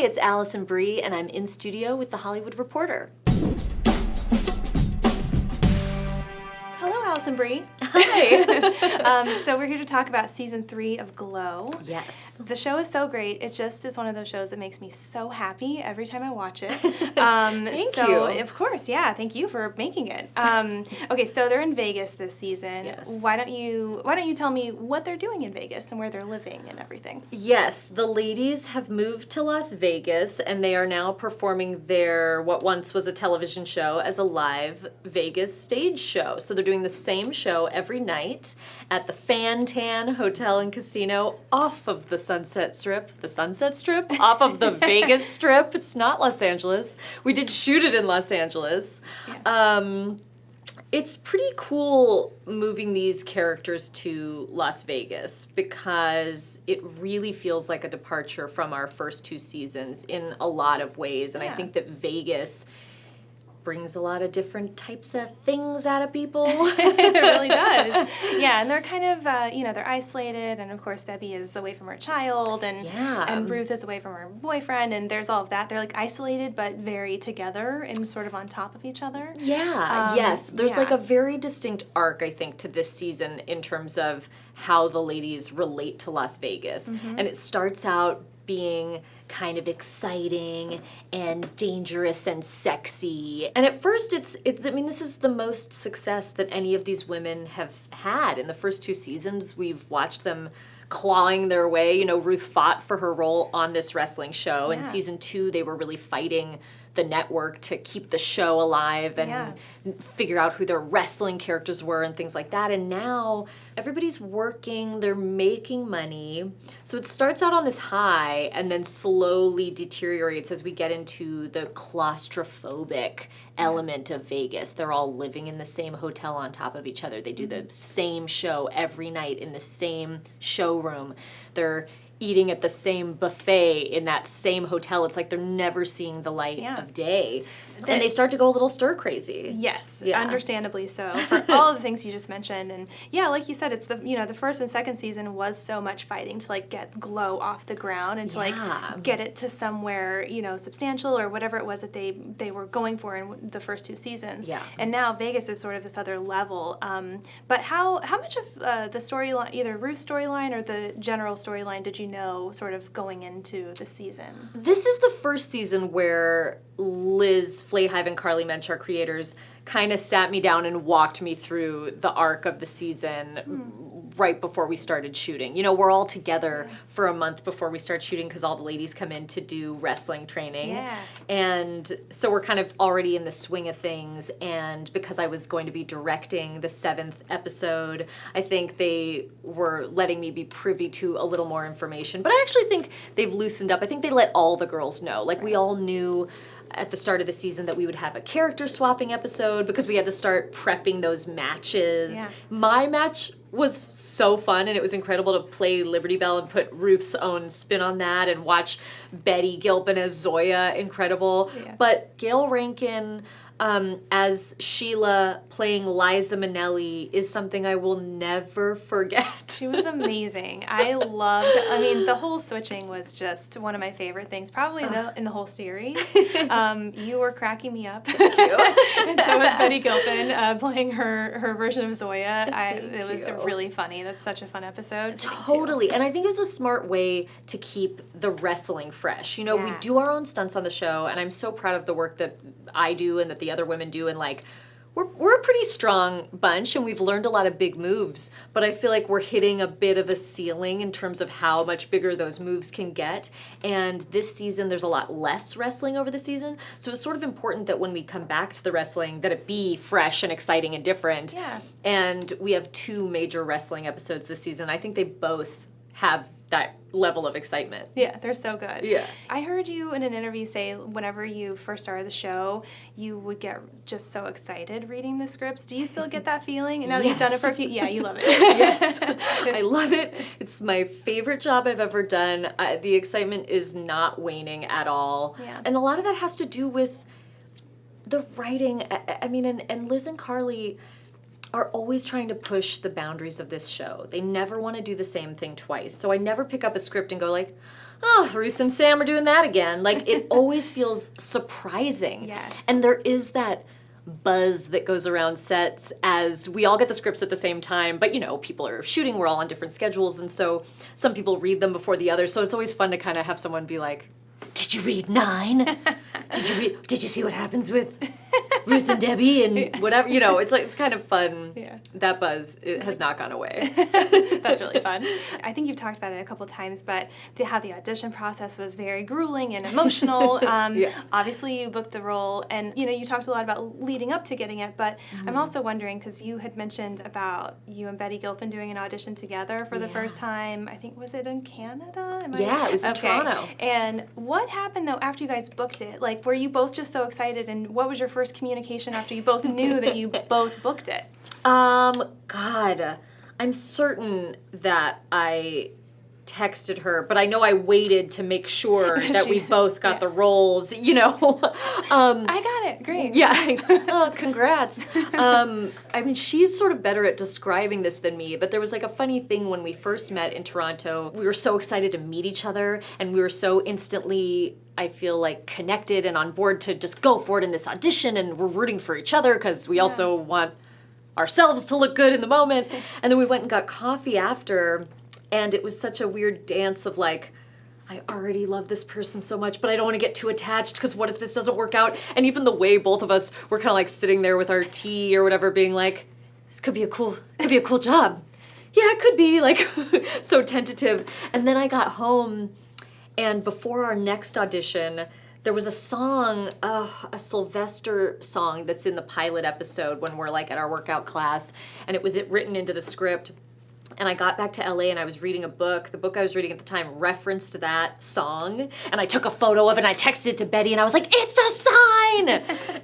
it's Alison Brie, and I'm in studio with The Hollywood Reporter. Hello, Alison Brie. Hi. So we're here to talk about season 3 of Glow. Yes. The show is so great. It just is one of those shows that makes me so happy every time I watch it. Thank you. Of course, yeah. Thank you for making it. Okay, so they're in Vegas this season. Yes. Why don't you tell me what they're doing in Vegas and where they're living and everything? Yes, the ladies have moved to Las Vegas, and they are now performing their, what once was a television show, as a live Vegas stage show. So they're doing the same show every night at the Fan Tan Hotel and Casino off of the Sunset Strip. The Sunset Strip? Off of the Vegas Strip. It's not Los Angeles. We did shoot it in Los Angeles. Yeah. It's pretty cool moving these characters to Las Vegas because it really feels like a departure from our first 2 seasons in a lot of ways. And I think that Vegas brings a lot of different types of things out of people. It really does. Yeah, and they're kind of, they're isolated, and of course Debbie is away from her child, and Ruth is away from her boyfriend, and there's all of that. They're like isolated but very together and sort of on top of each other. Yeah, yes. There's like a very distinct arc, I think, to this season in terms of how the ladies relate to Las Vegas. Mm-hmm. And it starts out being kind of exciting and dangerous and sexy. And at first this is the most success that any of these women have had. In the first 2 seasons, we've watched them clawing their way. You know, Ruth fought for her role on this wrestling show. Yeah. In season 2, they were really fighting the network to keep the show alive and figure out who their wrestling characters were and things like that. And now everybody's working, they're making money. So it starts out on this high and then slowly deteriorates as we get into the claustrophobic element of Vegas. They're all living in the same hotel on top of each other. They do the same show every night in the same showroom. They're eating at the same buffet in that same hotel. It's like they're never seeing the light of day. And they start to go a little stir crazy. Yes, understandably so, for all of the things you just mentioned. And yeah, like you said, it's the first and second season was so much fighting to like get Glow off the ground and to like get it to somewhere, substantial or whatever it was that they were going for in the first 2 seasons. Yeah. And now Vegas is sort of this other level. But how much of the storyline, either Ruth's storyline or the general storyline, did you know sort of going into the season? This is the first season where Liz Flahive and Carly Mensch, our creators, kind of sat me down and walked me through the arc of the season right before we started shooting. We're all together for a month before we start shooting because all the ladies come in to do wrestling training. Yeah. And so we're kind of already in the swing of things. And because I was going to be directing the 7th episode, I think they were letting me be privy to a little more information. But I actually think they've loosened up. I think they let all the girls know. Like, we all knew at the start of the season that we would have a character swapping episode because we had to start prepping those matches. Yeah. My match was so fun, and it was incredible to play Liberty Bell and put Ruth's own spin on that and watch Betty Gilpin as Zoya, incredible. Yeah. But Gail Rankin as Sheila playing Liza Minnelli is something I will never forget. She was amazing. The whole switching was just one of my favorite things, probably in the whole series. You were cracking me up. Thank you. And so was Betty Gilpin playing her version of Zoya. It was really funny. That's such a fun episode. Totally. And I think it was a smart way to keep the wrestling fresh. We do our own stunts on the show, and I'm so proud of the work that I do and that the other women do, and we're a pretty strong bunch, and we've learned a lot of big moves, but I feel like we're hitting a bit of a ceiling in terms of how much bigger those moves can get. And this season, there's a lot less wrestling over the season, so it's sort of important that when we come back to the wrestling, that it be fresh and exciting and different. Yeah. And we have 2 major wrestling episodes this season. I think they both have that level of excitement. Yeah, they're so good. Yeah. I heard you in an interview say whenever you first started the show, you would get just so excited reading the scripts. Do you still get that feeling? Now that you've done it for a few... Yeah, you love it. Yes. I love it. It's my favorite job I've ever done. The excitement is not waning at all. Yeah. And a lot of that has to do with the writing. And Liz and Carly are always trying to push the boundaries of this show. They never want to do the same thing twice. So I never pick up a script and go like, oh, Ruth and Sam are doing that again. Like, it always feels surprising. Yes. And there is that buzz that goes around sets as we all get the scripts at the same time, but people are shooting, we're all on different schedules, and so some people read them before the others, so it's always fun to kind of have someone be like, did you read 9? Did you see what happens with Ruth and Debbie and whatever? It's kind of fun. Yeah. That buzz, it has not gone away. That's really fun. I think you've talked about it a couple times, but how the audition process was very grueling and emotional. Obviously, you booked the role, and you talked a lot about leading up to getting it. But I'm also wondering, because you had mentioned about you and Betty Gilpin doing an audition together for the first time. I think, was it in Canada? It was in Toronto. And what happened though after you guys booked it? Like, were you both just so excited? And what was your first communication after you both knew that you both booked it? God, I'm certain that I texted her, but I know I waited to make sure that we both got the roles, I got it. Great. Yeah. Oh, congrats. I mean, she's sort of better at describing this than me, but there was like a funny thing when we first met in Toronto. We were so excited to meet each other, and we were so instantly, I feel like, connected and on board to just go for it in this audition, and we're rooting for each other because we also want ourselves to look good in the moment. And then we went and got coffee after, and it was such a weird dance of like, I already love this person so much, but I don't want to get too attached because what if this doesn't work out? And even the way both of us were kind of like sitting there with our tea or whatever, being like, this could be a cool job. Yeah, it could be, like, so tentative. And then I got home, and before our next audition, there was a song, a Sylvester song that's in the pilot episode when we're like at our workout class, and it was written into the script. And I got back to LA and I was reading a book. The book I was reading at the time referenced that song. And I took a photo of it and I texted it to Betty and I was like, it's a sign!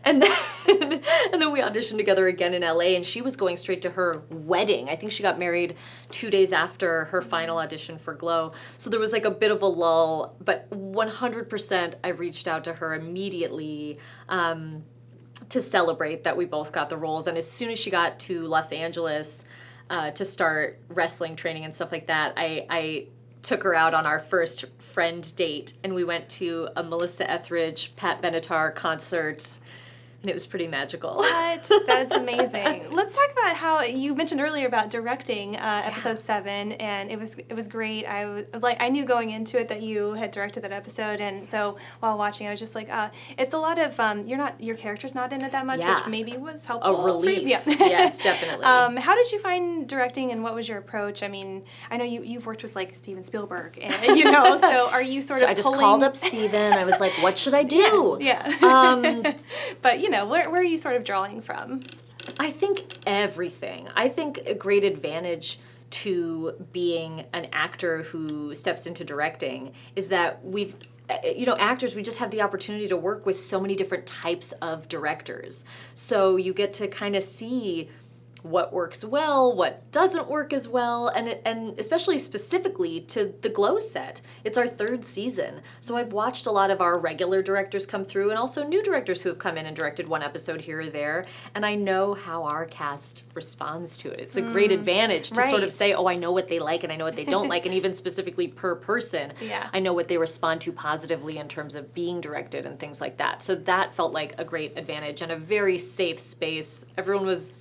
and then we auditioned together again in LA, and she was going straight to her wedding. I think she got married 2 days after her final audition for Glow. So there was like a bit of a lull, but 100% I reached out to her immediately to celebrate that we both got the roles. And as soon as she got to Los Angeles, to start wrestling training and stuff like that, I took her out on our first friend date, and we went to a Melissa Etheridge, Pat Benatar concert, and it was pretty magical. What? That's amazing. Let's talk about how you mentioned earlier about directing episode 7, and it was great. I knew going into it that you had directed that episode, and so while watching, I was just like, it's a lot of your character's not in it that much, which maybe was helpful. A relief. Yeah. Yes, definitely. How did you find directing, and what was your approach? I mean, I know you've worked with like Steven Spielberg, and so are you sort of? I just called up Steven. I was like, what should I do? Yeah. But where are you sort of drawing from? I think everything. I think a great advantage to being an actor who steps into directing is that actors, we just have the opportunity to work with so many different types of directors. So you get to kind of see what works well, what doesn't work as well, and especially specifically to the Glow set. It's our 3rd season. So I've watched a lot of our regular directors come through, and also new directors who have come in and directed one episode here or there, and I know how our cast responds to it. It's a great advantage to sort of say, oh, I know what they like and I know what they don't like, and even specifically per person, I know what they respond to positively in terms of being directed and things like that. So that felt like a great advantage and a very safe space. Everyone was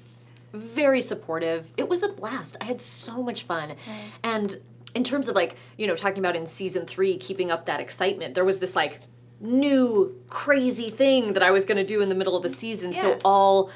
very supportive. It was a blast. I had so much fun. Right. And in terms of talking about in season 3, keeping up that excitement, there was this new crazy thing that I was going to do in the middle of the season. Yeah. So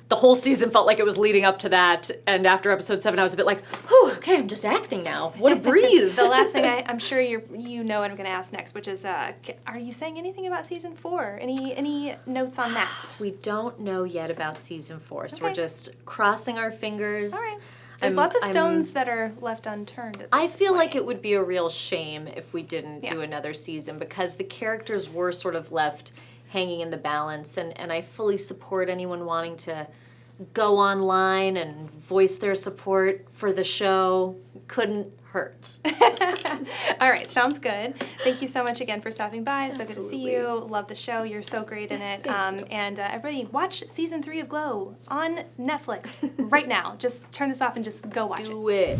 the whole season felt like it was leading up to that. And after episode 7, I was a bit like, whew, okay, I'm just acting now. What a breeze. The last thing I'm sure you know what I'm going to ask next, which is, are you saying anything about season 4? Any notes on that? We don't know yet about season 4, so we're just crossing our fingers. All right. There's lots of stones that are left unturned. I feel like it would be a real shame if we didn't do another season, because the characters were sort of left hanging in the balance, and I fully support anyone wanting to go online and voice their support for the show. Couldn't hurt. All right, sounds good. Thank you so much again for stopping by. It's so good to see you. Love the show. You're so great in it. And everybody, watch season 3 of Glow on Netflix right now. Just turn this off and just go watch it. Do it.